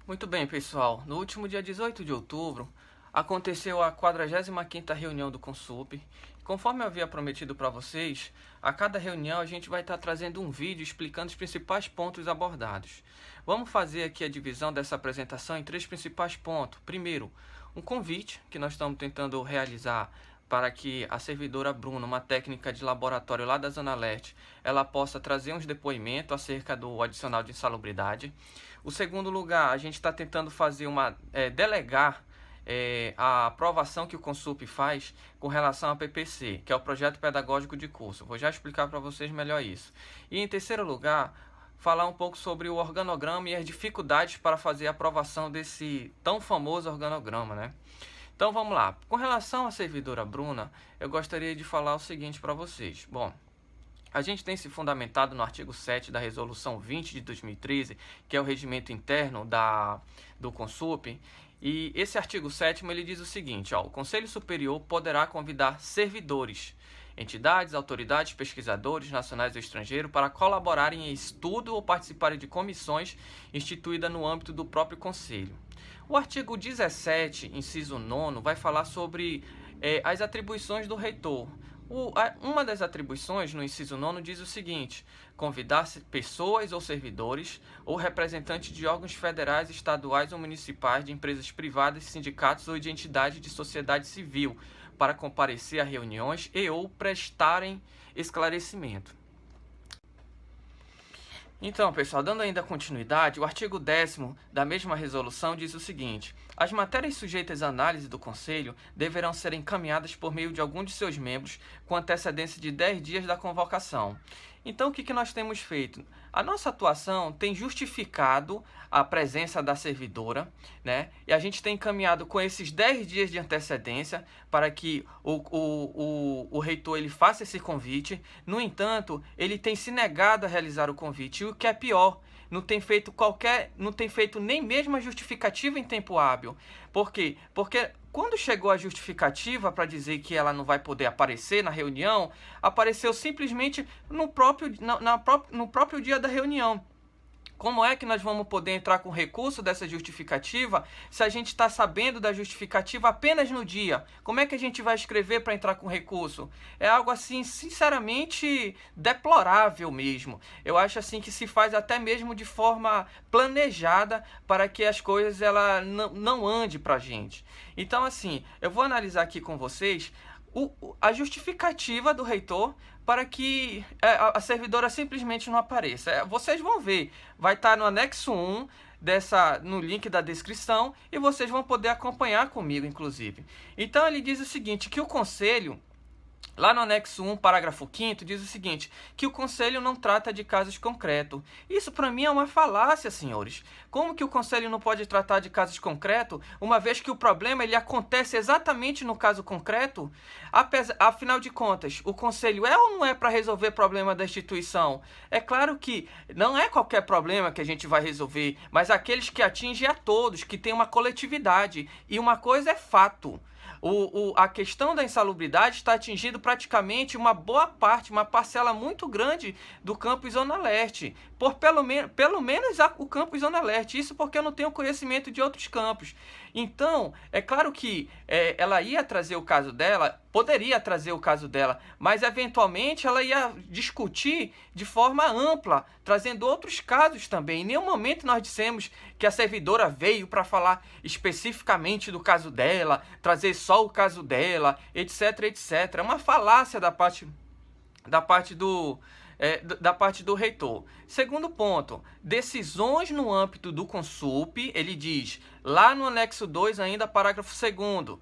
Muito bem, pessoal. No último dia 18 de outubro, aconteceu a 45ª reunião do Consup. Conforme eu havia prometido para vocês, a cada reunião a gente vai estar trazendo um vídeo explicando os principais pontos abordados. Vamos fazer aqui a divisão dessa apresentação em 3 principais pontos. Primeiro, um convite que nós estamos tentando realizar para que a servidora Bruna, uma técnica de laboratório lá da Zona Leste, ela possa trazer uns depoimentos acerca do adicional de insalubridade. O segundo lugar, a gente está tentando fazer delegar a aprovação que o Consup faz com relação ao PPC, que é o Projeto Pedagógico de Curso. Vou já explicar para vocês melhor isso. E em terceiro lugar, falar um pouco sobre o organograma e as dificuldades para fazer a aprovação desse tão famoso organograma, né? Então vamos lá. Com relação à servidora Bruna, eu gostaria de falar o seguinte para vocês. Bom, a gente tem se fundamentado no artigo 7 da Resolução 20 de 2013, que é o regimento interno do Consup, e esse artigo 7º ele diz o seguinte, o Conselho Superior poderá convidar servidores, entidades, autoridades, pesquisadores nacionais ou estrangeiros para colaborarem em estudo ou participarem de comissões instituídas no âmbito do próprio Conselho. O artigo 17, inciso 9, vai falar sobre as atribuições do reitor. Uma das atribuições, no inciso 9, diz o seguinte: convidar pessoas ou servidores ou representantes de órgãos federais, estaduais ou municipais, de empresas privadas, sindicatos ou de entidades de sociedade civil para comparecer a reuniões e ou prestarem esclarecimento. Então, pessoal, dando ainda continuidade, o artigo 10º da mesma resolução diz o seguinte: as matérias sujeitas à análise do Conselho deverão ser encaminhadas por meio de algum de seus membros com antecedência de 10 dias da convocação. Então, o que nós temos feito? A nossa atuação tem justificado a presença da servidora, né? E a gente tem encaminhado com esses 10 dias de antecedência para que o reitor ele faça esse convite. No entanto, ele tem se negado a realizar o convite. E o que é pior, não tem feito nem mesmo a justificativa em tempo hábil. Por quê? Porque quando chegou a justificativa para dizer que ela não vai poder aparecer na reunião, apareceu simplesmente no próprio dia da reunião. Como é que nós vamos poder entrar com recurso dessa justificativa se a gente está sabendo da justificativa apenas no dia? Como é que a gente vai escrever para entrar com recurso? É algo assim, sinceramente, deplorável mesmo. Eu acho assim que se faz até mesmo de forma planejada para que as coisas ela não andem para a gente. Então, assim, eu vou analisar aqui com vocês a justificativa do reitor para que a servidora simplesmente não apareça. Vocês vão ver, vai estar no anexo 1 no link da descrição e vocês vão poder acompanhar comigo, inclusive. Então ele diz o seguinte, que o Conselho, lá no anexo 1, parágrafo 5º, diz o seguinte, que o Conselho não trata de casos concretos. Isso, para mim, é uma falácia, senhores. Como que o Conselho não pode tratar de casos concretos, uma vez que o problema ele acontece exatamente no caso concreto? Afinal de contas, o Conselho é ou não é para resolver problema da instituição? É claro que não é qualquer problema que a gente vai resolver, mas aqueles que atingem a todos, que tem uma coletividade. E uma coisa é fato. A questão da insalubridade está atingindo praticamente uma boa parte, uma parcela muito grande do campus Zona Leste, por pelo menos o campus Zona Leste, isso porque eu não tenho conhecimento de outros campos. Então, é claro que ela ia trazer o caso dela, poderia trazer o caso dela, mas eventualmente ela ia discutir de forma ampla, trazendo outros casos também. Em nenhum momento nós dissemos que a servidora veio para falar especificamente do caso dela, trazer só o caso dela, etc, etc. É uma falácia da parte do reitor. Segundo ponto, decisões no âmbito do Consup, ele diz, lá no anexo 2 ainda, parágrafo 2º,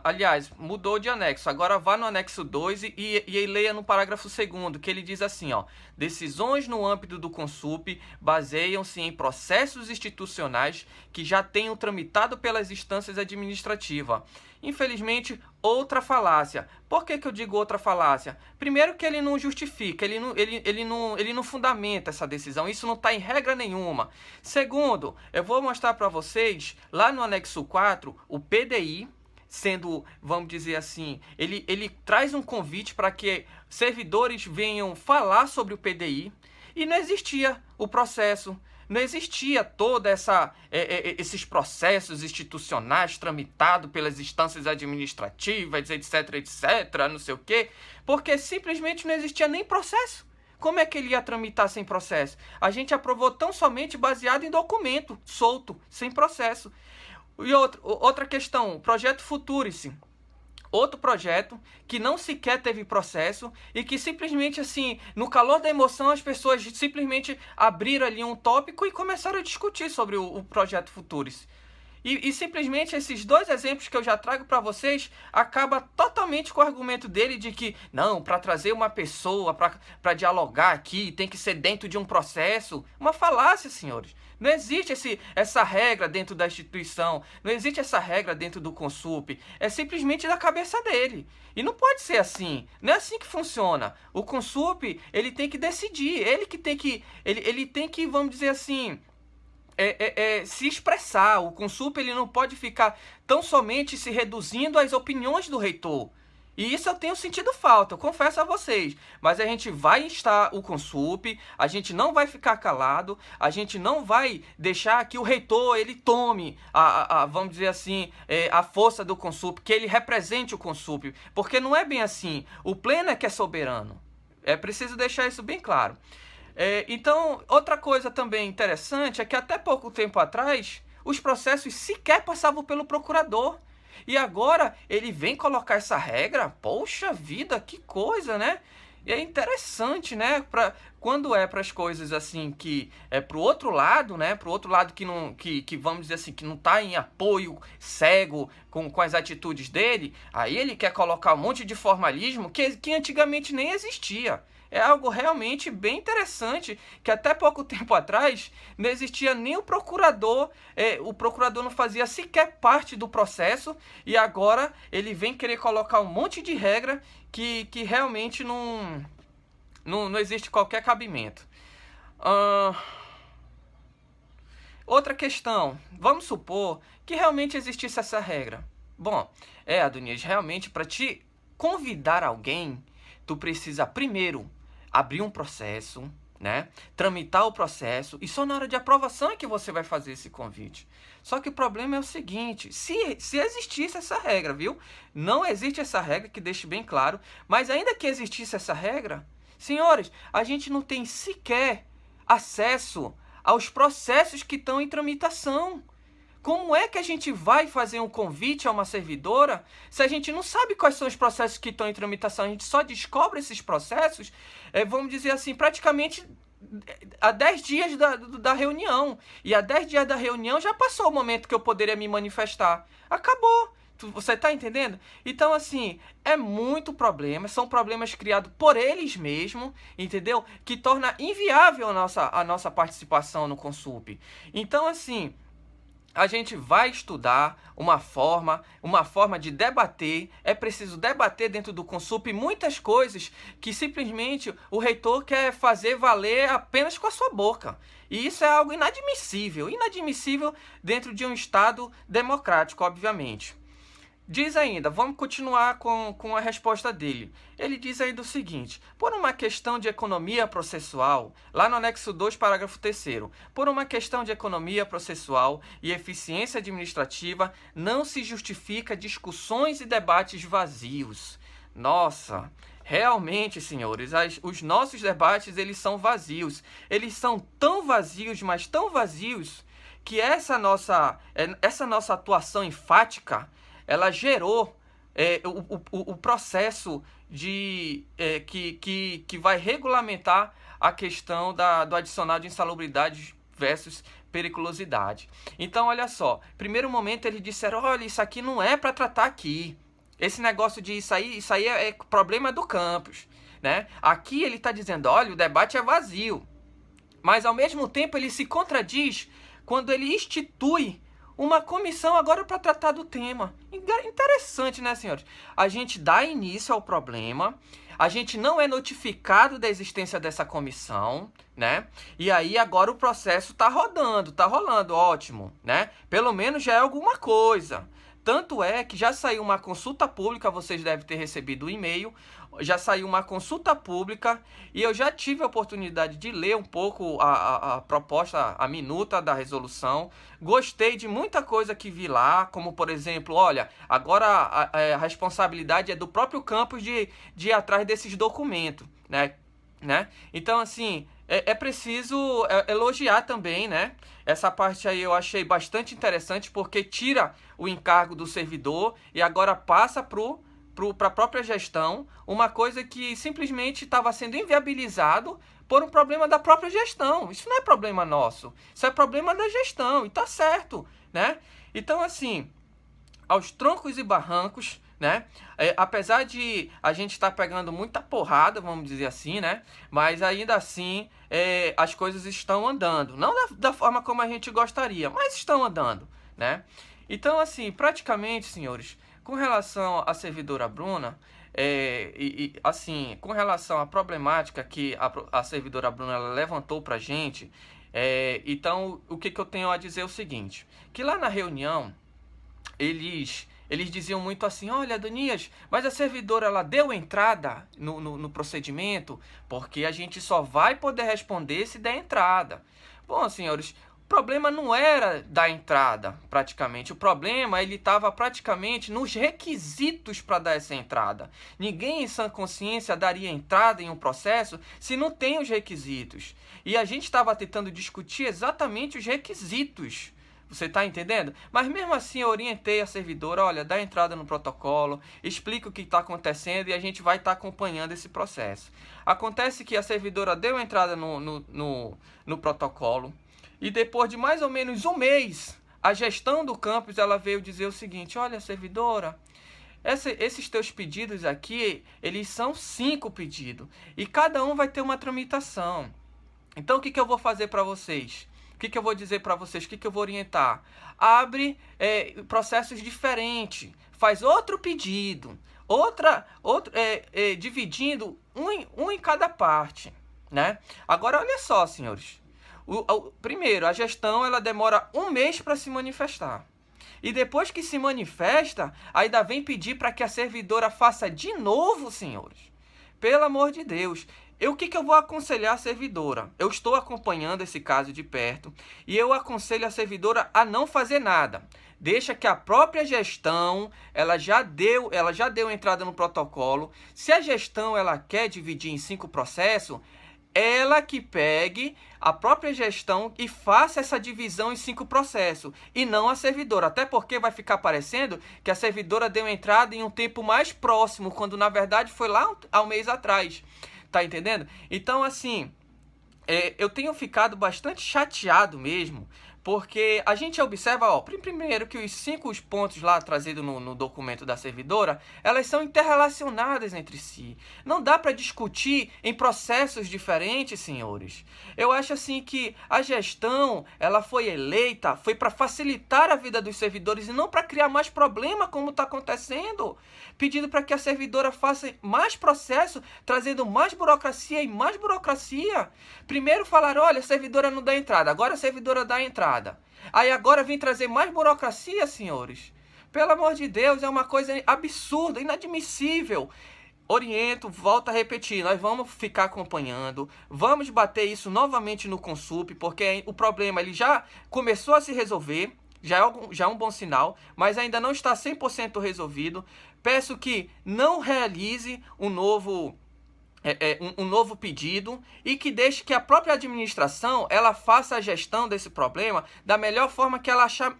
aliás, mudou de anexo, agora vá no anexo 2 e leia no parágrafo 2º, que ele diz assim, decisões no âmbito do Consup baseiam-se em processos institucionais que já tenham tramitado pelas instâncias administrativas. Infelizmente, outra falácia. Por que eu digo outra falácia? Primeiro que ele não justifica, ele não fundamenta essa decisão, isso não está em regra nenhuma. Segundo, eu vou mostrar para vocês, lá no anexo 4, o PDI, sendo, vamos dizer assim, ele traz um convite para que servidores venham falar sobre o PDI, e não existia o processo. não existia toda esses processos institucionais tramitados pelas instâncias administrativas, etc, etc, não sei o quê, porque simplesmente não existia nem processo. Como é que ele ia tramitar sem processo? A gente aprovou tão somente baseado em documento, solto, sem processo. E outra questão, o projeto Futurice. Outro projeto que não sequer teve processo e que simplesmente assim, no calor da emoção, as pessoas simplesmente abriram ali um tópico e começaram a discutir sobre o projeto Futurice. E simplesmente esses dois exemplos que eu já trago para vocês acaba totalmente com o argumento dele de que não, para trazer uma pessoa para dialogar aqui tem que ser dentro de um processo. Uma falácia, senhores. Não existe essa regra dentro da instituição, não existe essa regra dentro do Consup, é simplesmente da cabeça dele. E não pode ser assim, não é assim que funciona. O Consup, ele tem que decidir, ele tem que, vamos dizer assim, se expressar. O Consup, ele não pode ficar tão somente se reduzindo às opiniões do reitor. E isso eu tenho sentido falta, eu confesso a vocês. Mas a gente vai instar o Consup, a gente não vai ficar calado, a gente não vai deixar que o reitor ele tome, vamos dizer assim, a força do Consup, que ele represente o Consup. Porque não é bem assim. O pleno é que é soberano. É preciso deixar isso bem claro. Então, outra coisa também interessante é que até pouco tempo atrás, os processos sequer passavam pelo procurador. E agora ele vem colocar essa regra? Poxa vida, que coisa, né? E é interessante, né? Quando é para as coisas assim que é pro outro lado, né? Pro outro lado que não, que vamos dizer assim, que não tá em apoio cego com as atitudes dele, aí ele quer colocar um monte de formalismo que antigamente nem existia. É algo realmente bem interessante, que até pouco tempo atrás não existia nem o procurador não fazia sequer parte do processo, e agora ele vem querer colocar um monte de regra que realmente não existe qualquer cabimento. Outra questão, vamos supor que realmente existisse essa regra. Bom, Adonias, realmente para te convidar alguém, tu precisa primeiro abrir um processo, né? Tramitar o processo, e só na hora de aprovação é que você vai fazer esse convite. Só que o problema é o seguinte, se existisse essa regra, viu? Não existe essa regra, que deixe bem claro, mas ainda que existisse essa regra, senhores, a gente não tem sequer acesso aos processos que estão em tramitação. Como é que a gente vai fazer um convite a uma servidora se a gente não sabe quais são os processos que estão em tramitação? A gente só descobre esses processos, vamos dizer assim, praticamente há 10 dias da reunião. E há 10 dias da reunião já passou o momento que eu poderia me manifestar. Acabou. Você está entendendo? Então, assim, é muito problema. São problemas criados por eles mesmos, entendeu? Que torna inviável a nossa participação no Consup. Então, assim, a gente vai estudar uma forma de debater. É preciso debater dentro do Consup muitas coisas que simplesmente o reitor quer fazer valer apenas com a sua boca. E isso é algo inadmissível dentro de um Estado democrático, obviamente. Diz ainda, vamos continuar com a resposta dele. Ele diz ainda o seguinte: por uma questão de economia processual, lá no anexo 2, parágrafo 3º, por uma questão de economia processual e eficiência administrativa, não se justifica discussões e debates vazios. Nossa, realmente, senhores, os nossos debates, eles são vazios. Eles são tão vazios, mas tão vazios, que essa nossa atuação enfática, ela gerou o processo que vai regulamentar a questão do adicional de insalubridade versus periculosidade. Então, olha só, primeiro momento eles disseram, olha, isso aqui não é para tratar aqui. Esse negócio de isso aí é problema do campus, né? Aqui ele está dizendo, olha, o debate é vazio. Mas, ao mesmo tempo, ele se contradiz quando ele institui uma comissão agora para tratar do tema. Interessante, né, senhores? A gente dá início ao problema, a gente não é notificado da existência dessa comissão, né? E aí agora o processo tá rolando, ótimo, né? Pelo menos já é alguma coisa. Tanto é que já saiu uma consulta pública, vocês devem ter recebido o e-mail, já saiu uma consulta pública e eu já tive a oportunidade de ler um pouco a proposta, a minuta da resolução. Gostei de muita coisa que vi lá, como por exemplo, olha, agora a responsabilidade é do próprio campus de ir atrás desses documentos, né? Então, assim, é preciso elogiar também, né? Essa parte aí eu achei bastante interessante, porque tira o encargo do servidor e agora passa para a própria gestão, uma coisa que simplesmente estava sendo inviabilizado por um problema da própria gestão. Isso não é problema nosso, isso é problema da gestão, e tá certo, né? Então, assim, aos troncos e barrancos, né? Apesar de a gente estar pegando muita porrada, vamos dizer assim, né? Mas ainda assim, as coisas estão andando. Não da forma como a gente gostaria, mas estão andando, né? Então, assim, praticamente, senhores, com relação à servidora Bruna, assim, com relação à problemática que a servidora Bruna ela levantou pra gente, então, o que eu tenho a dizer é o seguinte, que lá na reunião, eles diziam muito assim, olha, Adonias, mas a servidora ela deu entrada no procedimento, porque a gente só vai poder responder se der entrada. Bom, senhores, o problema não era da entrada, praticamente. O problema, ele estava praticamente nos requisitos para dar essa entrada. Ninguém em sã consciência daria entrada em um processo se não tem os requisitos. E a gente estava tentando discutir exatamente os requisitos. Você está entendendo? Mas mesmo assim eu orientei a servidora, olha, dá entrada no protocolo, explica o que está acontecendo e a gente vai estar acompanhando esse processo. Acontece que a servidora deu entrada no protocolo e depois de mais ou menos um mês, a gestão do campus ela veio dizer o seguinte, olha, servidora, esses teus pedidos aqui, eles são 5 pedidos e cada um vai ter uma tramitação. Então o que eu vou fazer para vocês? O que eu vou dizer para vocês? O que eu vou orientar? Abre processos diferentes. Faz outro pedido. Dividindo um em cada parte. Né? Agora, olha só, senhores. Primeiro, a gestão ela demora um mês para se manifestar. E depois que se manifesta, ainda vem pedir para que a servidora faça de novo, senhores. Pelo amor de Deus. O que eu vou aconselhar a servidora? Eu estou acompanhando esse caso de perto e eu aconselho a servidora a não fazer nada. Deixa que a própria gestão, ela já deu entrada no protocolo. Se a gestão ela quer dividir em 5 processos, ela que pegue a própria gestão e faça essa divisão em 5 processos, e não a servidora. Até porque vai ficar parecendo que a servidora deu entrada em um tempo mais próximo, quando na verdade foi lá há um mês atrás. Tá entendendo? Então, assim, eu tenho ficado bastante chateado mesmo, porque a gente observa, ó, primeiro que os 5 pontos lá trazidos no documento da servidora, elas são interrelacionadas entre si. Não dá para discutir em processos diferentes, senhores. Eu acho assim que a gestão, ela foi eleita, foi para facilitar a vida dos servidores e não para criar mais problema como está acontecendo. Pedindo para que a servidora faça mais processo, trazendo mais burocracia e mais burocracia. Primeiro falaram, olha, a servidora não dá entrada, agora a servidora dá entrada. Aí agora vem trazer mais burocracia, senhores. Pelo amor de Deus, é uma coisa absurda, inadmissível. Oriento, volto a repetir, nós vamos ficar acompanhando, vamos bater isso novamente no Consup, porque o problema ele já começou a se resolver, já é um bom sinal, mas ainda não está 100% resolvido. Peço que não realize um novo pedido e que deixe que a própria administração ela faça a gestão desse problema da melhor forma que ela achar,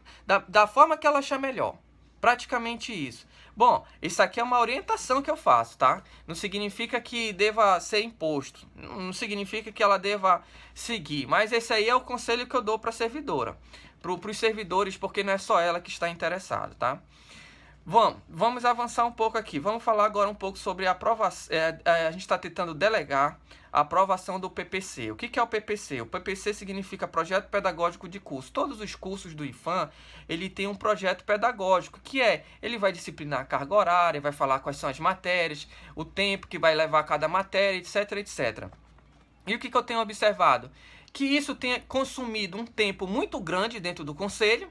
da forma que ela achar melhor. Praticamente isso. Bom, isso aqui é uma orientação que eu faço, tá? Não significa que deva ser imposto, não significa que ela deva seguir, mas esse aí é o conselho que eu dou para a servidora, para os servidores, porque não é só ela que está interessada, tá? Vamos avançar um pouco aqui. Vamos falar agora um pouco sobre a aprovação. A gente está tentando delegar a aprovação do PPC. O que é o PPC? O PPC significa Projeto Pedagógico de Curso. Todos os cursos do IPHAN, ele tem um projeto pedagógico, ele vai disciplinar a carga horária, vai falar quais são as matérias, o tempo que vai levar cada matéria, etc, etc. E o que eu tenho observado? Que isso tenha consumido um tempo muito grande dentro do conselho,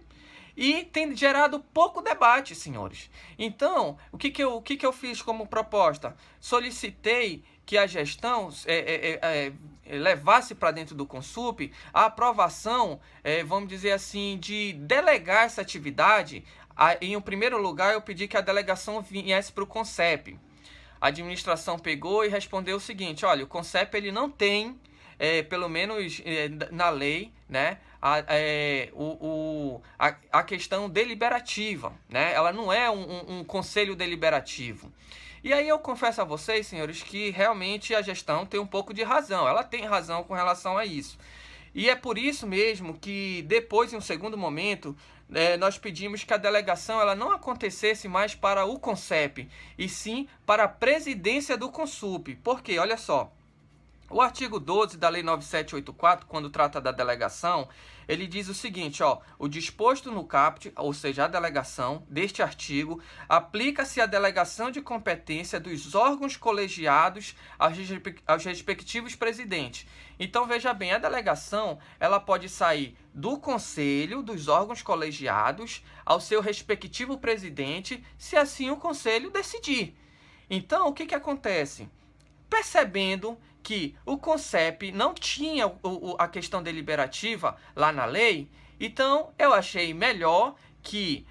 e tem gerado pouco debate, senhores. Então, o que eu fiz como proposta? Solicitei que a gestão levasse para dentro do Consup a aprovação, vamos dizer assim, de delegar essa atividade. Em primeiro lugar, eu pedi que a delegação viesse para o CONCEP. A administração pegou e respondeu o seguinte: olha, o CONCEP ele não tem, pelo menos na lei, né, a questão deliberativa, né? Ela não é um conselho deliberativo. E aí eu confesso a vocês, senhores, que realmente a gestão tem um pouco de razão. Ela tem razão com relação a isso. E é por isso mesmo que depois, em um segundo momento, nós pedimos que a delegação ela não acontecesse mais para o CONCEP, e sim para a presidência do Consup. Por quê? Olha só. O artigo 12 da Lei 9784, quando trata da delegação, ele diz o seguinte, ó: o disposto no caput, ou seja, a delegação deste artigo, aplica-se à delegação de competência dos órgãos colegiados aos respectivos presidentes. Então, veja bem, a delegação ela pode sair do conselho, dos órgãos colegiados, ao seu respectivo presidente, se assim o conselho decidir. Então, o que acontece? Percebendo que o CONCEP não tinha a questão deliberativa lá na lei, então eu achei melhor que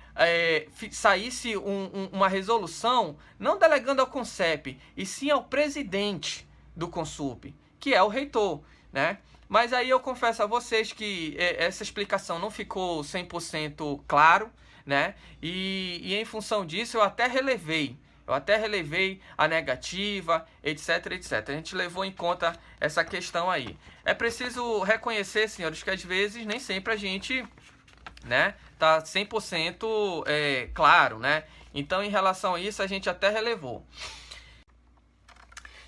saísse uma resolução não delegando ao CONCEP, e sim ao presidente do Consup, que é o reitor, né? Mas aí eu confesso a vocês que essa explicação não ficou 100% claro, né? E em função disso eu até relevei a negativa, etc, etc. A gente levou em conta essa questão aí. É preciso reconhecer, senhores, que às vezes nem sempre a gente, né, tá 100% claro, né? Então, em relação a isso, a gente até relevou.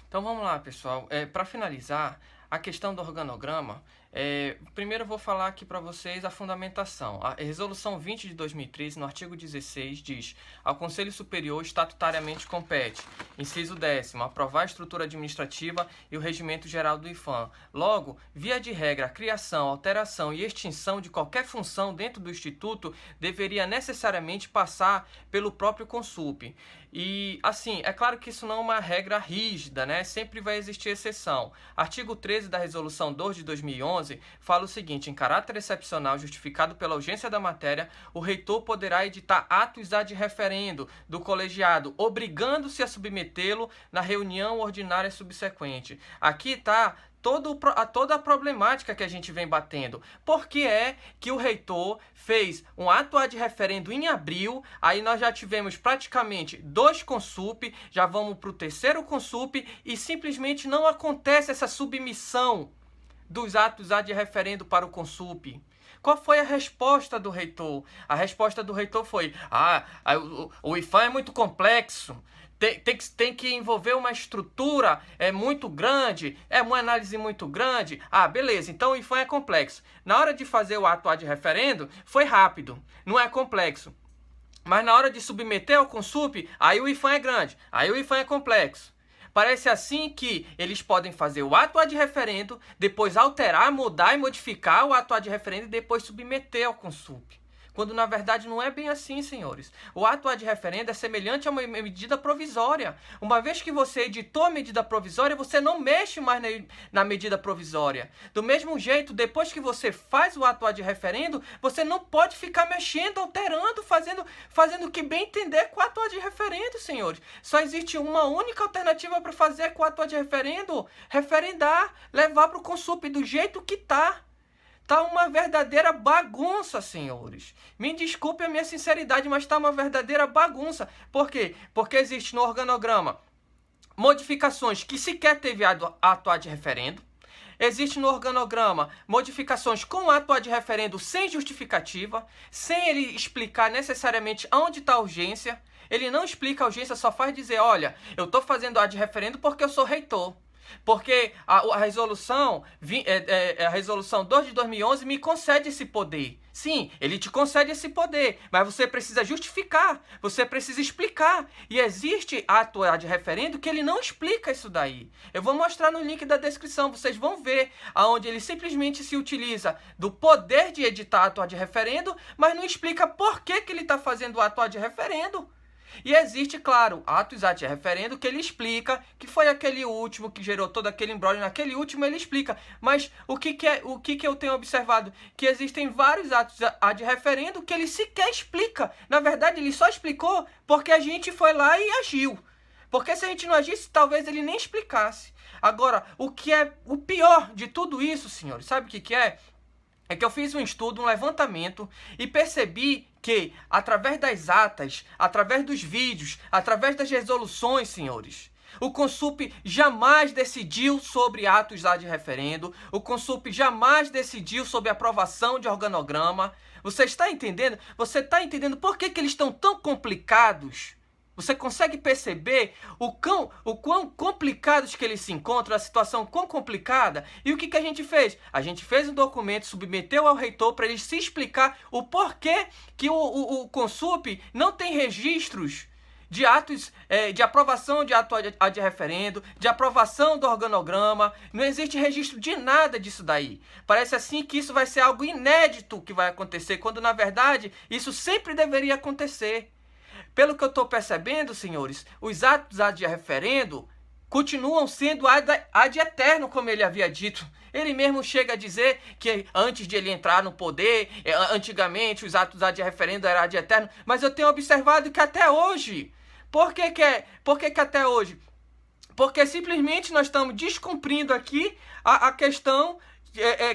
Então, vamos lá, pessoal. Para finalizar, a questão do organograma, primeiro eu vou falar aqui para vocês a fundamentação. A Resolução 20 de 2013, no artigo 16, diz: ao Conselho Superior estatutariamente compete, inciso 10º, aprovar a estrutura administrativa e o regimento geral do IFAM. Logo, via de regra, a criação, alteração e extinção de qualquer função dentro do Instituto deveria necessariamente passar pelo próprio Consup. E, assim, é claro que isso não é uma regra rígida, né? Sempre vai existir exceção. Artigo 13 da Resolução 2 de 2011 fala o seguinte: em caráter excepcional, justificado pela urgência da matéria, o reitor poderá editar atos ad referendo do colegiado, obrigando-se a submetê-lo na reunião ordinária subsequente. Aqui está toda a problemática que a gente vem batendo. Por que é que o reitor fez um ato ad referendo em abril, aí nós já tivemos praticamente 2 Consup, já vamos para o 3º Consup, e simplesmente não acontece essa submissão dos atos ad referendo para o Consup? Qual foi a resposta do reitor? A resposta do reitor foi: o IFAM é muito complexo, tem que envolver uma estrutura muito grande, uma análise muito grande. Beleza, então o IFAM é complexo. Na hora de fazer o ato ad referendo, foi rápido, não é complexo. Mas na hora de submeter ao Consup, aí o IFAM é grande, aí o IFAM é complexo. Parece assim que eles podem fazer o ato ad referendo, depois alterar, mudar e modificar o ato ad referendo e depois submeter ao Consup. Quando na verdade não é bem assim, senhores. O ato ad referendo é semelhante a uma medida provisória. Uma vez que você editou a medida provisória, você não mexe mais na medida provisória. Do mesmo jeito, depois que você faz o ato ad referendo, você não pode ficar mexendo, alterando, fazendo o que bem entender com o ato ad referendo, senhores. Só existe uma única alternativa para fazer com o ato ad referendo: referendar, levar para o Consup do jeito que está. Tá uma verdadeira bagunça, senhores. Me desculpe a minha sinceridade, mas tá uma verdadeira bagunça. Por quê? Porque existe no organograma modificações que sequer teve ato ad referendo. Existe no organograma modificações com ato ad referendo sem justificativa, sem ele explicar necessariamente onde está a urgência. Ele não explica a urgência, só faz dizer: olha, eu estou fazendo ad referendo porque eu sou reitor. Porque a resolução, a resolução 2 de 2011 me concede esse poder. Sim, ele te concede esse poder, mas você precisa justificar, você precisa explicar. E existe ato ad referendo que ele não explica isso daí. Eu vou mostrar no link da descrição, vocês vão ver aonde ele simplesmente se utiliza do poder de editar ato ad referendo, mas não explica por que ele está fazendo ato ad referendo. E existe, claro, atos ad referendo que ele explica, que foi aquele último que gerou todo aquele imbróglio, naquele último ele explica. Mas o que eu tenho observado? Que existem vários atos ad referendo que ele sequer explica. Na verdade, ele só explicou porque a gente foi lá e agiu. Porque se a gente não agisse, talvez ele nem explicasse. Agora, o que é o pior de tudo isso, senhores, sabe o que é? É que eu fiz um estudo, um levantamento e percebi que, através das atas, através dos vídeos, através das resoluções, senhores, o Consup jamais decidiu sobre atos ad referendo, o Consup jamais decidiu sobre aprovação de organograma. Você está entendendo? Você está entendendo por que eles estão tão complicados? Você consegue perceber o quão complicados que eles se encontram, a situação quão complicada? E o que a gente fez? A gente fez um documento, submeteu ao reitor para ele se explicar o porquê que o Consup não tem registros de atos de aprovação de ato ad referendo, de aprovação do organograma. Não existe registro de nada disso daí. Parece assim que isso vai ser algo inédito que vai acontecer, quando na verdade isso sempre deveria acontecer. Pelo que eu estou percebendo, senhores, os atos ad referendo continuam sendo ad eterno, como ele havia dito. Ele mesmo chega a dizer que antes de ele entrar no poder, antigamente os atos ad referendo eram ad eterno, mas eu tenho observado que até hoje. Por que até hoje? Porque simplesmente nós estamos descumprindo aqui a questão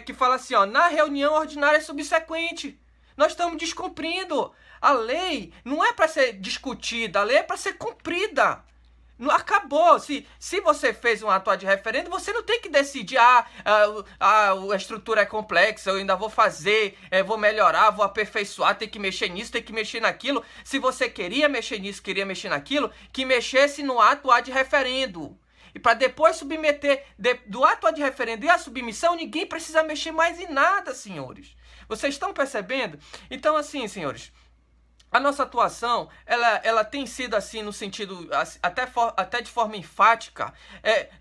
que fala assim, ó, na reunião ordinária subsequente. Nós estamos descumprindo. A lei não é para ser discutida, a lei é para ser cumprida. Não acabou. Se você fez um ato ad referendo, você não tem que decidir, a estrutura é complexa, eu ainda vou fazer, vou melhorar, vou aperfeiçoar, tem que mexer nisso, tem que mexer naquilo. Se você queria mexer nisso, queria mexer naquilo, que mexesse no ato ad referendo. E para depois submeter do ato ad referendo e a submissão, ninguém precisa mexer mais em nada, senhores. Vocês estão percebendo? Então, assim, senhores, a nossa atuação, ela tem sido assim no sentido, até de forma enfática.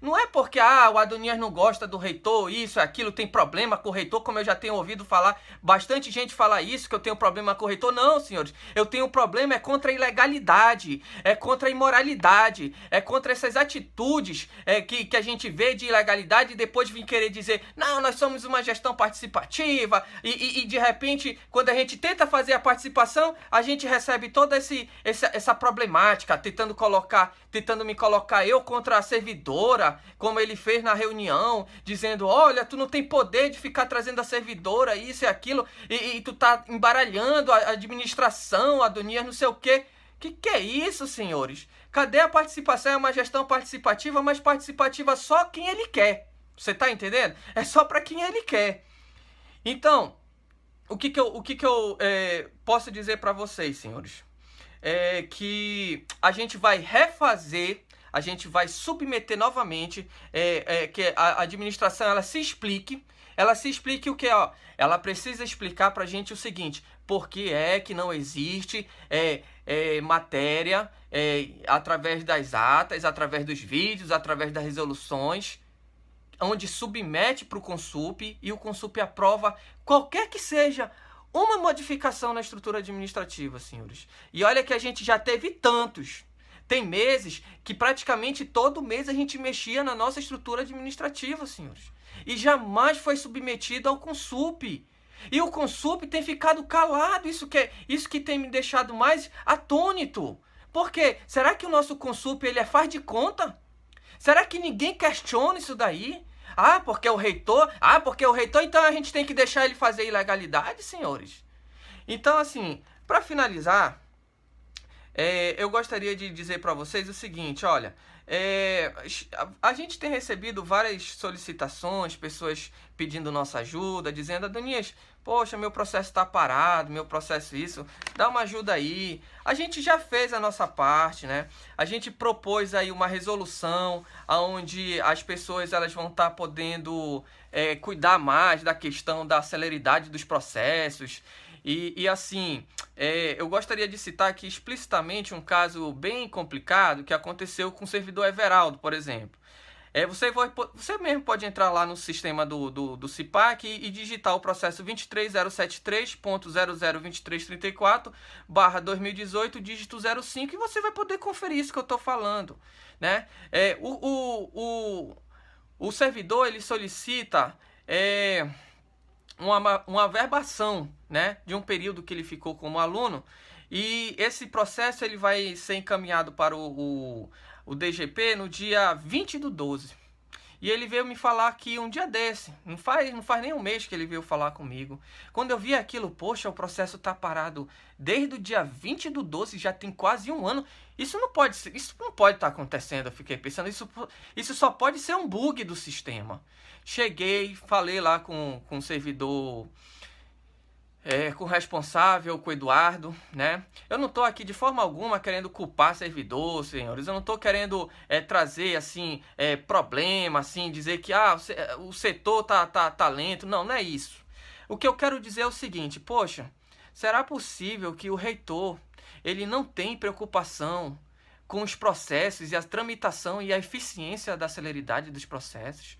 Não é porque o Adonias não gosta do reitor, isso, aquilo, tem problema com o reitor, como eu já tenho ouvido falar, bastante gente falar isso, que eu tenho problema com o reitor. Não, senhores, eu tenho problema contra a ilegalidade, contra a imoralidade, contra essas atitudes que a gente vê de ilegalidade e depois vem querer dizer, não, nós somos uma gestão participativa e de repente, quando a gente tenta fazer a participação, a gente recebe toda essa problemática, tentando me colocar eu contra a servidora, como ele fez na reunião, dizendo, olha, tu não tem poder de ficar trazendo a servidora, isso e aquilo, e tu tá embaralhando a administração, a Adonias, não sei o quê. Que é isso, senhores? Cadê a participação? É uma gestão participativa, mas participativa só quem ele quer. Você tá entendendo? É só para quem ele quer. Então, o que eu posso dizer para vocês, senhores? É que a gente vai refazer, a gente vai submeter novamente, que a administração ela se explique o que? Ela precisa explicar para a gente o seguinte, por que é que não existe matéria através das atas, através dos vídeos, através das resoluções, onde submete para o Consup e o Consup aprova qualquer que seja uma modificação na estrutura administrativa, senhores. E olha que a gente já teve tantos. Tem meses que praticamente todo mês a gente mexia na nossa estrutura administrativa, senhores. E jamais foi submetido ao Consup. E o Consup tem ficado calado, isso que tem me deixado mais atônito. Por quê? Será que o nosso Consup ele faz de conta? Será que ninguém questiona isso daí? Porque o reitor, então a gente tem que deixar ele fazer ilegalidade, senhores? Então, assim, para finalizar, eu gostaria de dizer para vocês o seguinte, olha, a gente tem recebido várias solicitações, pessoas pedindo nossa ajuda, dizendo, Adonias, poxa, meu processo está parado, meu processo isso, dá uma ajuda aí. A gente já fez a nossa parte, né? A gente propôs aí uma resolução onde as pessoas elas vão estar podendo cuidar mais da questão da celeridade dos processos. E assim, eu gostaria de citar aqui explicitamente um caso bem complicado que aconteceu com o servidor Everaldo, por exemplo. Você mesmo pode entrar lá no sistema do CIPAC e digitar o processo 23073.002334/2018, dígito 05, e você vai poder conferir isso que eu estou falando, né? O servidor ele solicita uma averbação, né, de um período que ele ficou como aluno, e esse processo ele vai ser encaminhado para o DGP no dia 20/12. E ele veio me falar aqui um dia desse, não faz nem um mês que ele veio falar comigo. Quando eu vi aquilo, poxa, o processo está parado desde o dia 20/12, já tem quase um ano. Isso não pode estar acontecendo, eu fiquei pensando, isso só pode ser um bug do sistema. Cheguei, falei lá com o servidor, com o responsável, com o Eduardo, né? Eu não estou aqui de forma alguma querendo culpar servidor, senhores. Eu não estou querendo trazer, assim, problema, assim, dizer que o setor tá lento. Não, não é isso. O que eu quero dizer é o seguinte, poxa, será possível que o reitor, ele não tem preocupação com os processos e a tramitação e a eficiência da celeridade dos processos?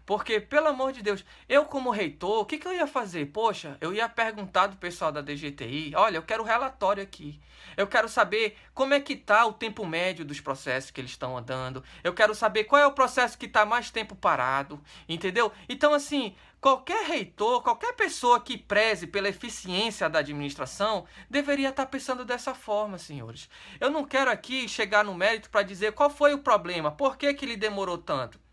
Porque, pelo amor de Deus, eu como reitor, o que eu ia fazer? Poxa, eu ia perguntar do pessoal da DGTI, olha, eu quero o relatório aqui. Eu quero saber como é que está o tempo médio dos processos que eles estão andando. Eu quero saber qual é o processo que está mais tempo parado, entendeu? Então, assim, qualquer reitor, qualquer pessoa que preze pela eficiência da administração, deveria estar pensando dessa forma, senhores. Eu não quero aqui chegar no mérito para dizer qual foi o problema, por que ele demorou tanto.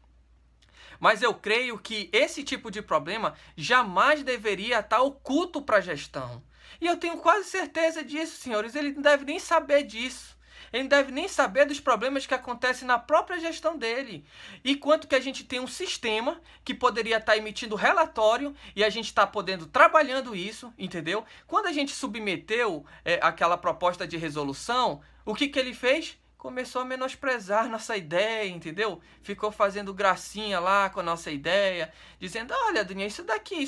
Mas eu creio que esse tipo de problema jamais deveria estar oculto para a gestão. E eu tenho quase certeza disso, senhores. Ele não deve nem saber disso. Ele não deve nem saber dos problemas que acontecem na própria gestão dele. E quanto que a gente tem um sistema que poderia estar emitindo relatório e a gente está podendo trabalhando isso, entendeu? Quando a gente submeteu aquela proposta de resolução, o que ele fez? Começou a menosprezar nossa ideia, entendeu? Ficou fazendo gracinha lá com a nossa ideia, dizendo, olha, Duninha, isso daqui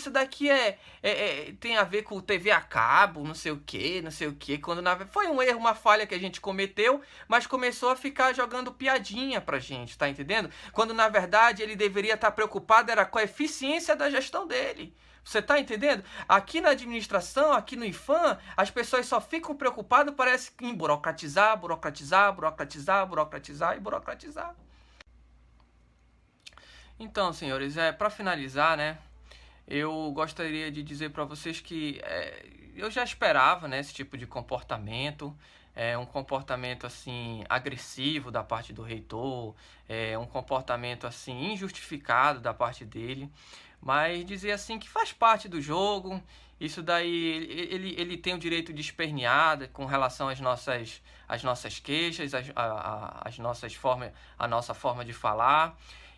tem a ver com TV a cabo, não sei o quê, quando foi um erro, uma falha que a gente cometeu, mas começou a ficar jogando piadinha pra gente, tá entendendo? Quando, na verdade, ele deveria estar preocupado era com a eficiência da gestão dele. Você está entendendo? Aqui na administração, aqui no IFAM, as pessoas só ficam preocupadas, parece, em burocratizar. Então, senhores, para finalizar, né, eu gostaria de dizer para vocês que eu já esperava, né, esse tipo de comportamento. Um comportamento assim agressivo da parte do reitor, um comportamento assim injustificado da parte dele, mas dizer assim que faz parte do jogo. Isso daí ele tem o direito de espernear com relação às nossas queixas, as nossas formas, a nossa forma de falar,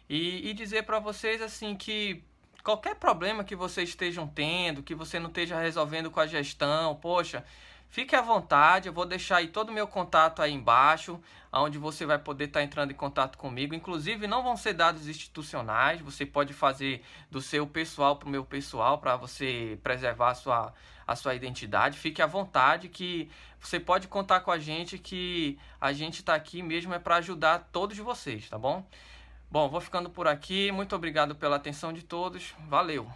e dizer para vocês assim que qualquer problema que vocês estejam tendo, que você não esteja resolvendo com a gestão, poxa, fique à vontade, eu vou deixar aí todo o meu contato aí embaixo, onde você vai poder estar entrando em contato comigo. Inclusive, não vão ser dados institucionais, você pode fazer do seu pessoal para o meu pessoal, para você preservar a sua identidade. Fique à vontade que você pode contar com a gente, que a gente está aqui mesmo para ajudar todos vocês, tá bom? Bom, vou ficando por aqui. Muito obrigado pela atenção de todos. Valeu!